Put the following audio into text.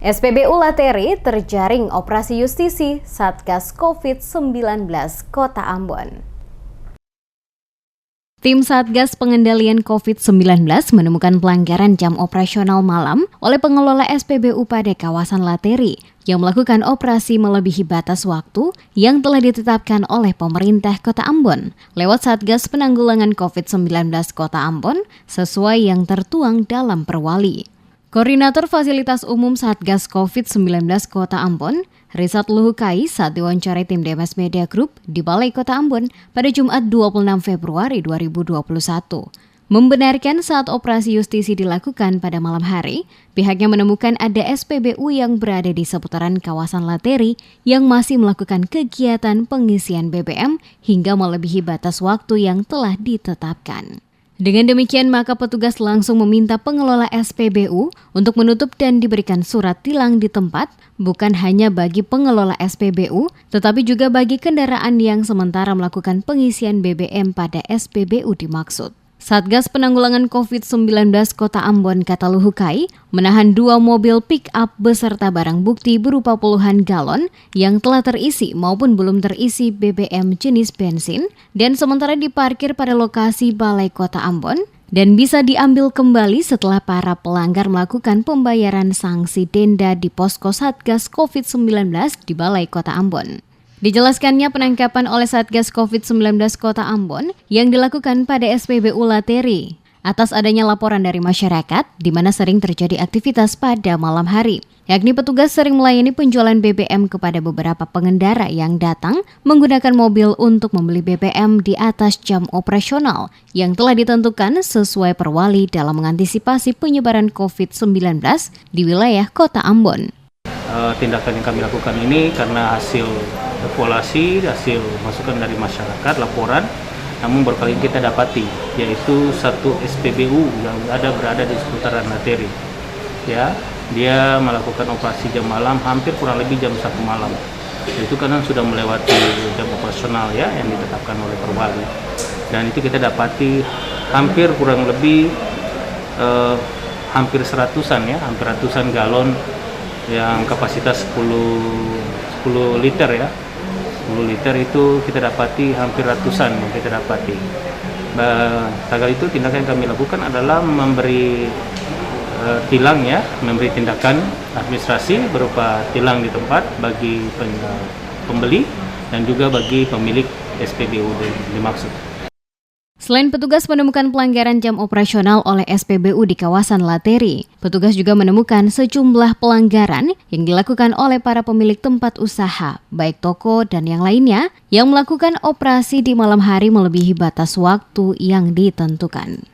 SPBU Lateri terjaring operasi justisi Satgas COVID-19 Kota Ambon. Tim Satgas Pengendalian COVID-19 menemukan pelanggaran jam operasional malam oleh pengelola SPBU pada kawasan Lateri yang melakukan operasi melebihi batas waktu yang telah ditetapkan oleh pemerintah Kota Ambon lewat Satgas Penanggulangan COVID-19 Kota Ambon sesuai yang tertuang dalam perwali. Koordinator Fasilitas Umum Satgas COVID-19 Kota Ambon, Rizat Luhukai, saat diwawancarai tim DMS Media Group di Balai Kota Ambon pada Jumat 26 Februari 2021. Membenarkan saat operasi justisi dilakukan pada malam hari, pihaknya menemukan ada SPBU yang berada di seputaran kawasan Lateri yang masih melakukan kegiatan pengisian BBM hingga melebihi batas waktu yang telah ditetapkan. Dengan demikian, maka petugas langsung meminta pengelola SPBU untuk menutup dan diberikan surat tilang di tempat, bukan hanya bagi pengelola SPBU, tetapi juga bagi kendaraan yang sementara melakukan pengisian BBM pada SPBU dimaksud. Satgas Penanggulangan COVID-19 Kota Ambon, kata Luhukai, menahan 2 mobil pick-up beserta barang bukti berupa puluhan galon yang telah terisi maupun belum terisi BBM jenis bensin dan sementara diparkir pada lokasi Balai Kota Ambon dan bisa diambil kembali setelah para pelanggar melakukan pembayaran sanksi denda di posko Satgas COVID-19 di Balai Kota Ambon. Dijelaskannya penangkapan oleh Satgas COVID-19 Kota Ambon yang dilakukan pada SPBU Lateri atas adanya laporan dari masyarakat di mana sering terjadi aktivitas pada malam hari, yakni petugas sering melayani penjualan BBM kepada beberapa pengendara yang datang menggunakan mobil untuk membeli BBM di atas jam operasional yang telah ditentukan sesuai perwali dalam mengantisipasi penyebaran COVID-19 di wilayah Kota Ambon. Tindakan yang kami lakukan ini karena hasil evaluasi, hasil masukan dari masyarakat, laporan, namun baru kali ini kita dapati, yaitu satu SPBU yang berada di seputaran Lateri. Ya, dia melakukan operasi jam malam, hampir kurang lebih jam 1 malam. Itu karena sudah melewati jam operasional ya yang ditetapkan oleh perwali. Dan itu kita dapati hampir kurang lebih hampir seratusan galon yang kapasitas 10 liter ya. 10 liter itu kita dapati hampir ratusan yang kita dapati. Tagal itu tindakan yang kami lakukan adalah memberi tilang ya, memberi tindakan administrasi berupa tilang di tempat bagi pembeli dan juga bagi pemilik SPBU dimaksud. Selain petugas menemukan pelanggaran jam operasional oleh SPBU di kawasan Lateri, petugas juga menemukan sejumlah pelanggaran yang dilakukan oleh para pemilik tempat usaha, baik toko dan yang lainnya, yang melakukan operasi di malam hari melebihi batas waktu yang ditentukan.